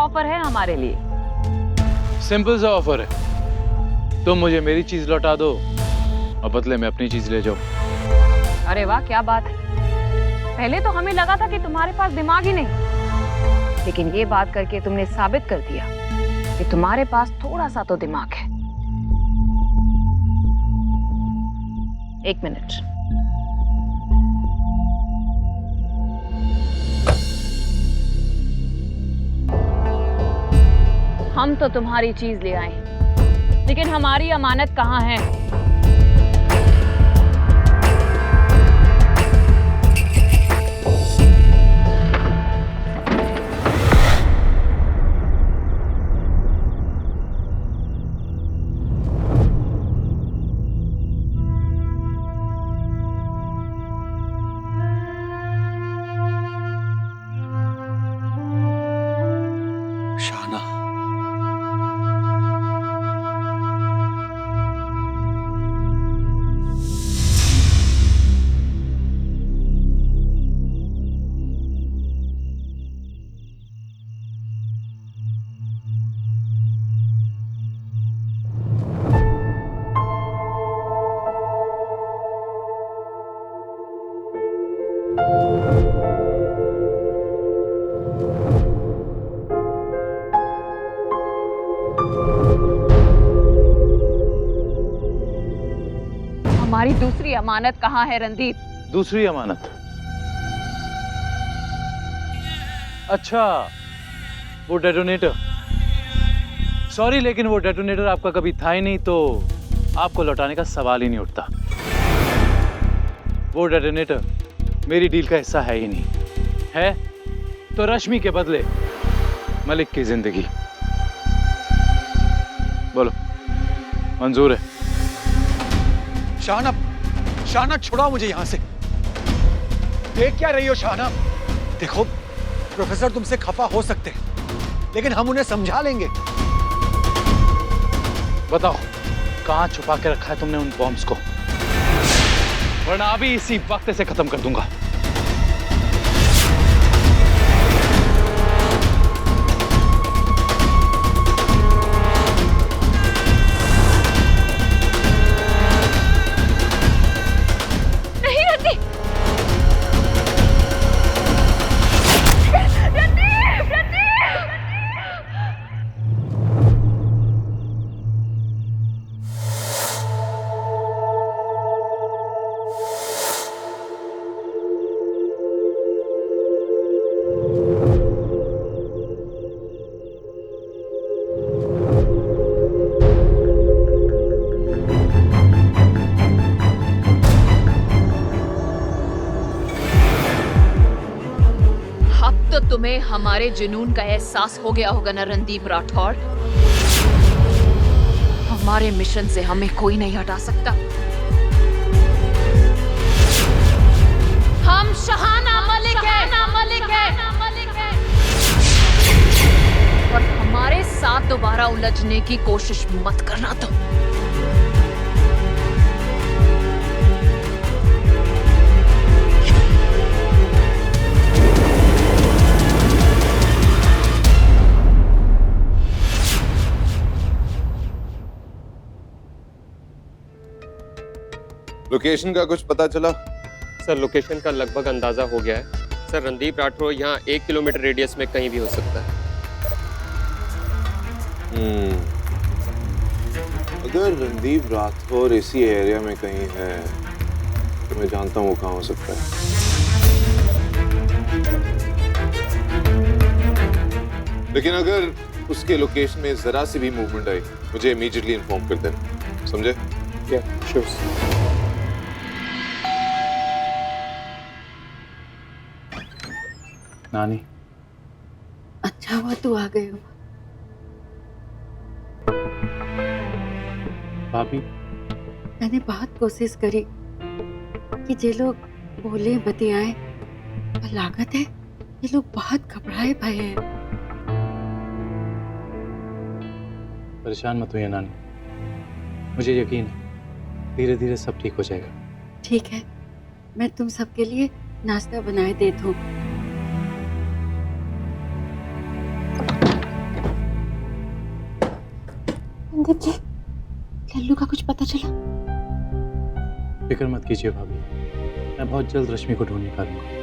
Offer है हमारे लिए। सिंपल सा ऑफर है, तुम मुझे मेरी चीज लौटा दो और बदले में अपनी चीज ले जाओ। अरे वाह, क्या बात है। पहले तो हमें लगा था कि तुम्हारे पास दिमाग ही नहीं, लेकिन ये बात करके तुमने साबित कर दिया कि तुम्हारे पास थोड़ा सा तो दिमाग है। एक मिनट। हम तो तुम्हारी चीज ले आए, लेकिन हमारी अमानत कहाँ है? शाहना, हमारी दूसरी अमानत कहाँ है रणदीप? दूसरी अमानत? अच्छा, वो डेटोनेटर। सॉरी, लेकिन वो डेटोनेटर आपका कभी था ही नहीं, तो आपको लौटाने का सवाल ही नहीं उठता। वो डेटोनेटर मेरी डील का हिस्सा है ही नहीं। है तो रश्मि के बदले मलिक की जिंदगी। बोलो, मंजूर है? शाहना, शाहना छुड़ाओ मुझे यहां से। देख क्या रही हो शाहना? देखो, प्रोफेसर तुमसे खफा हो सकते हैं, लेकिन हम उन्हें समझा लेंगे। बताओ, कहां छुपा के रखा है तुमने उन बॉम्ब्स को? वरना अभी इसी वक्त से खत्म कर दूंगा। तुम्हें हमारे जुनून का एहसास हो गया होगा ना रणदीप राठौड़। हमारे मिशन से हमें कोई नहीं हटा सकता। हम शाहाना मलिक है और हमारे साथ दोबारा उलझने की कोशिश मत करना तुम। लोकेशन का कुछ पता चला? सर, लोकेशन का लगभग अंदाजा हो गया है। सर, रणदीप राठौर यहाँ 1 किलोमीटर रेडियस में कहीं भी हो सकता है। अगर रणदीप राठौर इसी एरिया में कहीं है तो मैं जानता हूँ वो कहाँ हो सकता है। लेकिन अगर उसके लोकेशन में जरा सी भी मूवमेंट आई, मुझे इमीडिएटली इन्फॉर्म कर देना, समझे? या श्योर। नानी, अच्छा हुआ तू आ गए हो। भाभी, मैंने बहुत कोशिश करी कि जे लोग बोले बतियाए, पर लागत है ये लोग बहुत घबराए भय हैं। परेशान मत होइए नानी, मुझे यकीन है धीरे धीरे सब ठीक हो जाएगा। ठीक है, मैं तुम सबके लिए नाश्ता बनाए देती हूँ। अंदर जी, लल्लू का कुछ पता चला? फिक्र मत कीजिए भाभी, मैं बहुत जल्द रश्मि को ढूंढ निकालूंगा।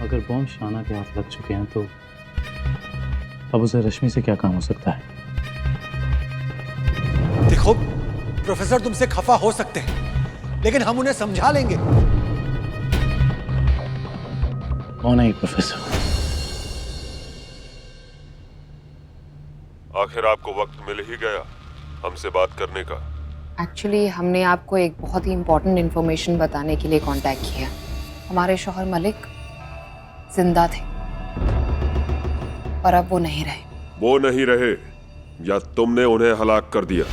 अगर बॉम्ब शाना के हाथ लग चुके हैं तो अब उसे रश्मि से क्या काम हो सकता है? देखो प्रोफेसर तुमसे खफा हो सकते हैं, लेकिन हम उन्हें समझा लेंगे। कौन है ये प्रोफेसर? आखिर आपको वक्त मिल ही गया हमसे बात करने का। एक्चुअली हमने आपको एक बहुत ही इम्पोर्टेंट इन्फॉर्मेशन बताने के लिए कांटेक्ट किया। हमारे शौहर मलिक जिंदा थे पर अब वो नहीं रहे। वो नहीं रहे या तुमने उन्हें हलाक कर दिया?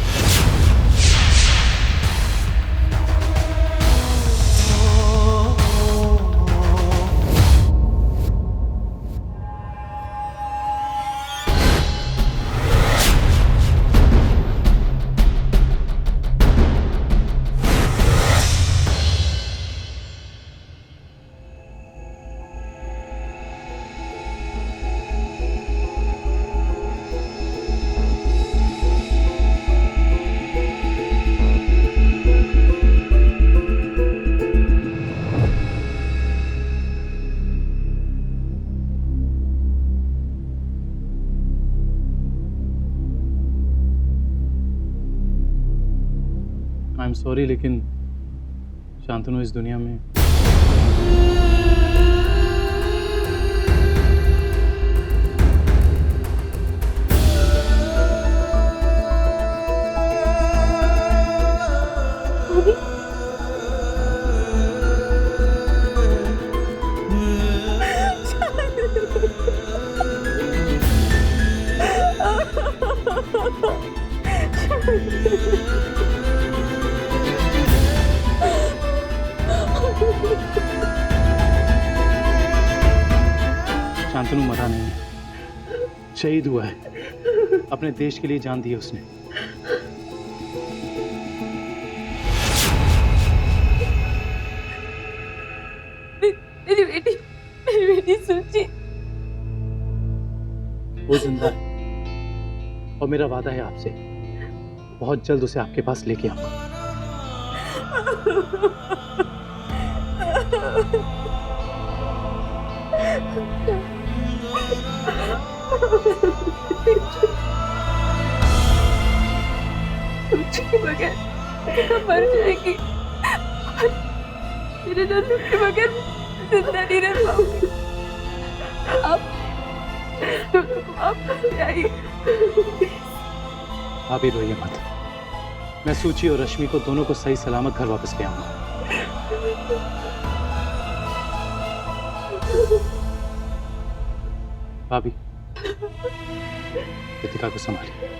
आई एम सॉरी, लेकिन शांतनु इस दुनिया में शांतनु मरा नहीं है, शहीद हुआ है। अपने देश के लिए जान दी है उसने। मेरी बेटी सुची। वो जिंदा है और मेरा वादा है आपसे, बहुत जल्द उसे आपके पास लेके आऊंगा। के बगैर मर जाएगी, मेरे नन्नू के बगैर जिंदा नहीं रह पाऊंगी। आप आइए। आप ही रोइए मत, मैं सूची और रश्मि को दोनों को सही सलामत घर वापस ले आऊंगा। भाभी, कृतिका को संभालिए।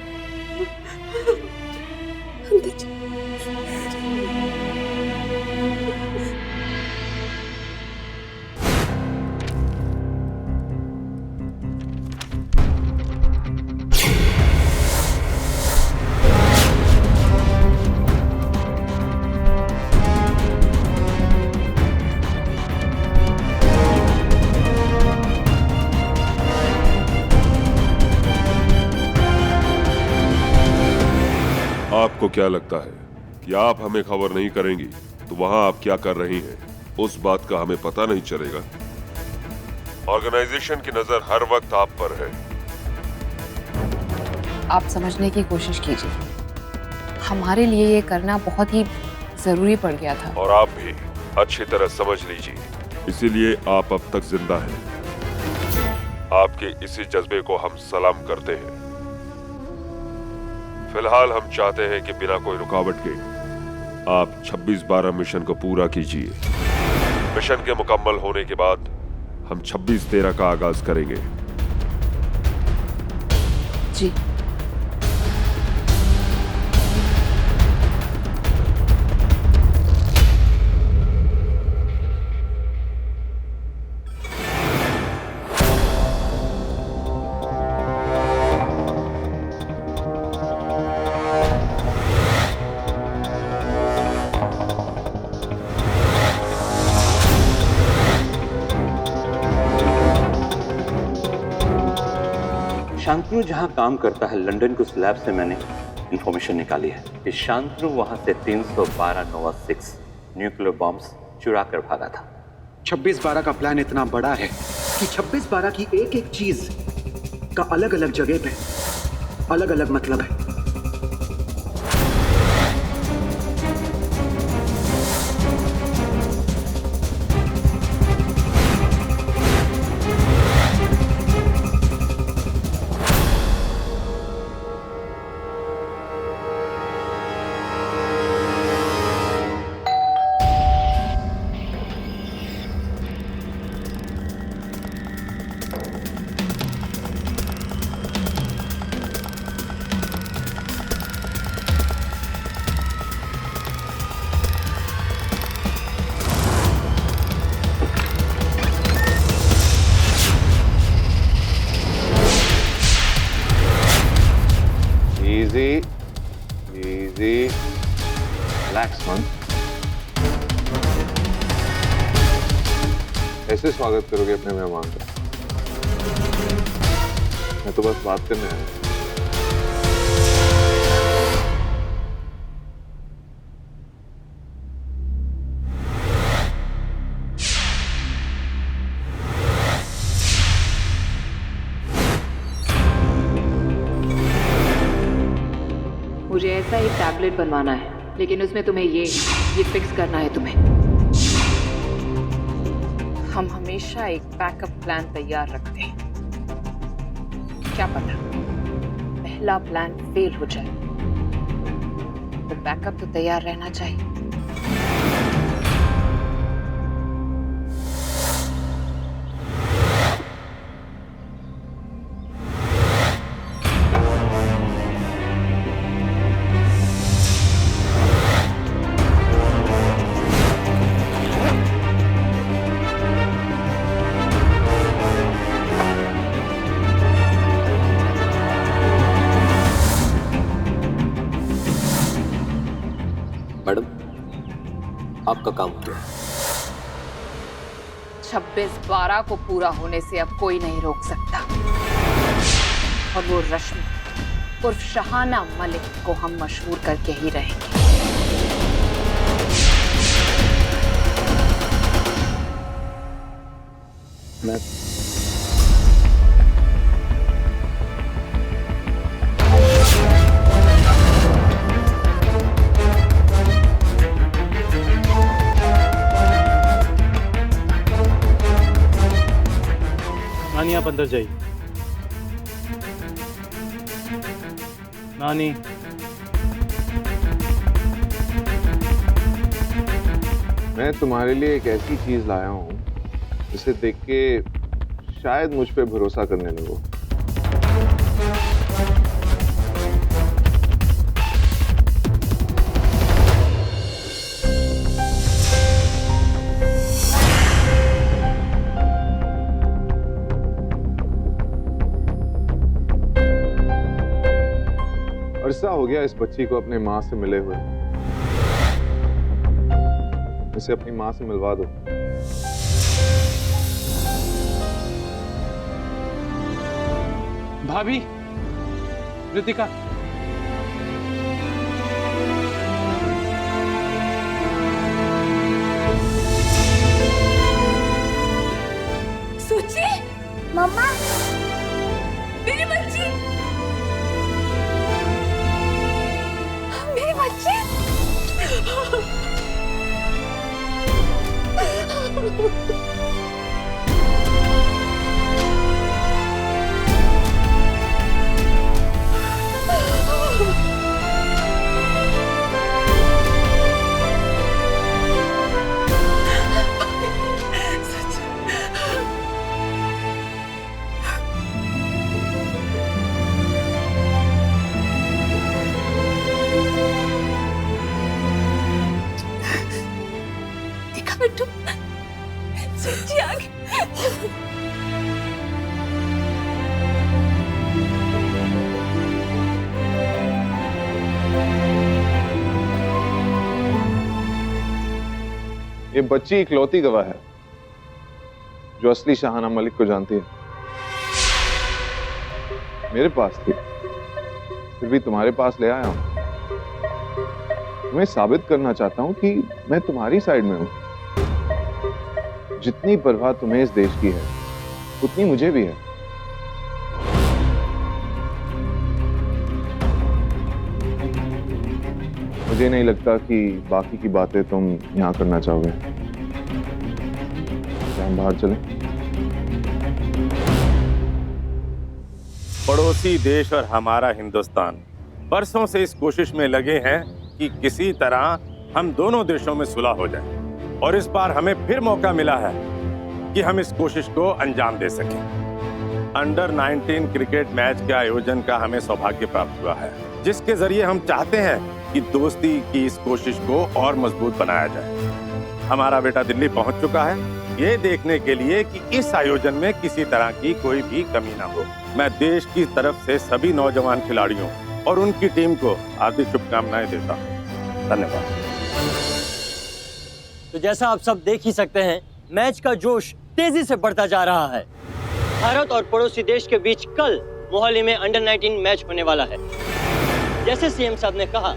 आपको क्या लगता है कि आप हमें खबर नहीं करेंगी तो वहां आप क्या कर रही हैं, उस बात का हमें पता नहीं चलेगा? ऑर्गेनाइजेशन की नजर हर वक्त आप पर है। आप समझने की कोशिश कीजिए, हमारे लिए ये करना बहुत ही जरूरी पड़ गया था। और आप भी अच्छी तरह समझ लीजिए, इसीलिए आप अब तक जिंदा हैं। आपके इसी जज्बे को हम सलाम करते हैं। फिलहाल हम चाहते हैं कि बिना कोई रुकावट के आप 26/12 मिशन को पूरा कीजिए। मिशन के मुकम्मल होने के बाद हम 26/13 का आगाज करेंगे। जी। शांतनु जहां काम करता है लंदन के उस लैब से मैंने इंफॉर्मेशन निकाली है कि शांतनु वहां से 312 नोवा 6 न्यूक्लियर बॉम्ब्स चुरा कर भागा था। 26/12 का प्लान इतना बड़ा है कि 26/12 की एक एक चीज का अलग अलग जगह पे अलग अलग मतलब है। Easy. Relax, man. ऐसे स्वागत करोगे अपने मेहमान का? मैं तो बस बात करने आया। मुझे ऐसा एक टैबलेट बनवाना है, लेकिन उसमें तुम्हें ये फिक्स करना है तुम्हें। हम हमेशा एक बैकअप प्लान तैयार रखते हैं। क्या पता पहला प्लान फेल हो जाए, तो बैकअप तो तैयार रहना चाहिए। मैडम, आपका काम हो गया। 26/12 को पूरा होने से अब कोई नहीं रोक सकता, और वो रश्मि उर्फ शहाना मलिक को हम मशहूर करके ही रहेंगे। मैं नानी आप अंदर जाइए। नानी, मैं तुम्हारे लिए एक ऐसी चीज लाया हूं जिसे देख के शायद मुझ पे भरोसा करने लगो। अरसा हो गया इस बच्ची को अपने माँ से मिले हुए। इसे अपनी माँ से मिलवा दो। भाभी, रितिका, सुची, मम्मा, मेरी बच्ची, मेरी बच्ची। ये बच्ची इकलौती गवाह है जो असली शाहाना मलिक को जानती है। मेरे पास थी, फिर भी तुम्हारे पास ले आया हूं। तुम्हें साबित करना चाहता हूं कि मैं तुम्हारी साइड में हूं। जितनी परवाह तुम्हें इस देश की है उतनी मुझे भी है। मुझे नहीं लगता कि बाकी की बातें तुम यहां करना चाहोगे। क्या हम बाहर चलें? पड़ोसी देश और हमारा हिंदुस्तान बरसों से इस कोशिश में लगे हैं कि किसी तरह हम दोनों देशों में सुलह हो जाए, और इस बार हमें फिर मौका मिला है कि हम इस कोशिश को अंजाम दे सकें। अंडर 19 क्रिकेट मैच के आयोजन का हमें सौभाग्य प्राप्त हुआ है, जिसके जरिए हम चाहते हैं कि दोस्ती की इस कोशिश को और मजबूत बनाया जाए। हमारा बेटा दिल्ली पहुंच चुका है ये देखने के लिए कि इस आयोजन में किसी तरह की कोई भी कमी ना हो। मैं देश की तरफ से सभी नौजवान खिलाड़ियों और उनकी टीम को हार्दिक शुभकामनाएं देता हूं। धन्यवाद। तो जैसा आप सब देख ही सकते हैं, मैच का जोश तेजी से बढ़ता जा रहा है। भारत और पड़ोसी देश के बीच कल मोहाली में अंडर 19 मैच होने वाला है। जैसे सीएम साहब ने कहा,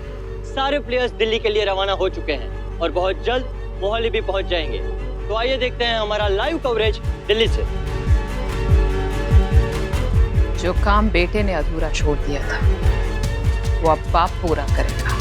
सारे प्लेयर्स दिल्ली के लिए रवाना हो चुके हैं और बहुत जल्द मोहाली भी पहुंच जाएंगे। तो आइए देखते हैं हमारा लाइव कवरेज दिल्ली से। जो काम बेटे ने अधूरा छोड़ दिया था वो अब बाप पूरा करेगा।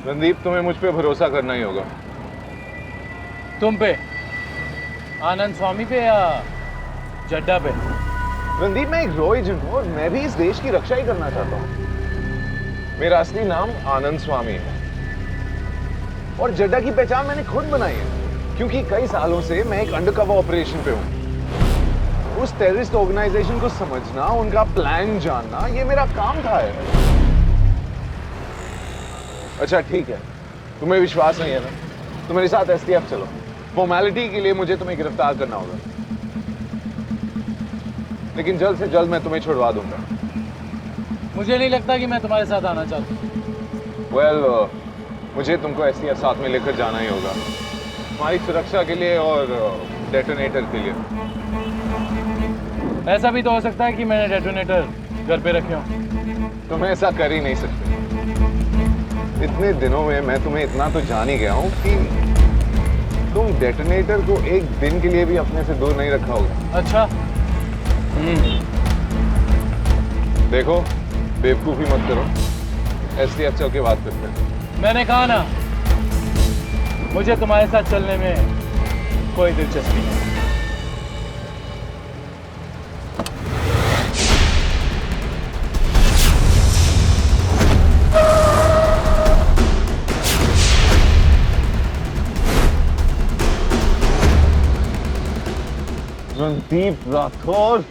रणदीप, तुम्हें मुझ पे भरोसा करना ही होगा। तुम पे, आनंद स्वामी पे या जड्डा पे? रणदीप, मैं एक रॉ एजेंट हूं और मैं भी इस देश की रक्षा ही करना चाहता हूं। मेरा असली नाम आनंद स्वामी है और जड्डा की पहचान मैंने खुद बनाई है, क्योंकि कई सालों से मैं एक अंडरकवर ऑपरेशन पे हूं। उस टेररिस्ट ऑर्गेनाइजेशन को समझना, उनका प्लान जानना, ये मेरा काम था। अच्छा ठीक है, तुम्हें विश्वास नहीं है ना, तो मेरे साथ एसटीएफ चलो। फॉर्मेलिटी के लिए मुझे तुम्हें गिरफ्तार करना होगा, लेकिन जल्द से जल्द मैं तुम्हें छुड़वा दूंगा। मुझे नहीं लगता कि मैं तुम्हारे साथ आना चाहता हूँ। वेल, मुझे तुमको एसटीएफ साथ में लेकर जाना ही होगा, तुम्हारी सुरक्षा के लिए और डेटोनेटर के लिए। ऐसा भी तो हो सकता है कि मैंने डेटोनेटर घर पे रखे हो। तुम ऐसा कर ही नहीं सकते। इतने दिनों में मैं तुम्हें इतना तो जान ही गया हूं कि तुम डेटोनेटर को एक दिन के लिए भी अपने से दूर नहीं रखा होगा। अच्छा। देखो, बेवकूफी मत करो, एसटीएफ चल के बात करते हैं। मैंने कहा ना, मुझे तुम्हारे साथ चलने में कोई दिलचस्पी नहीं। रणदीप राठौर,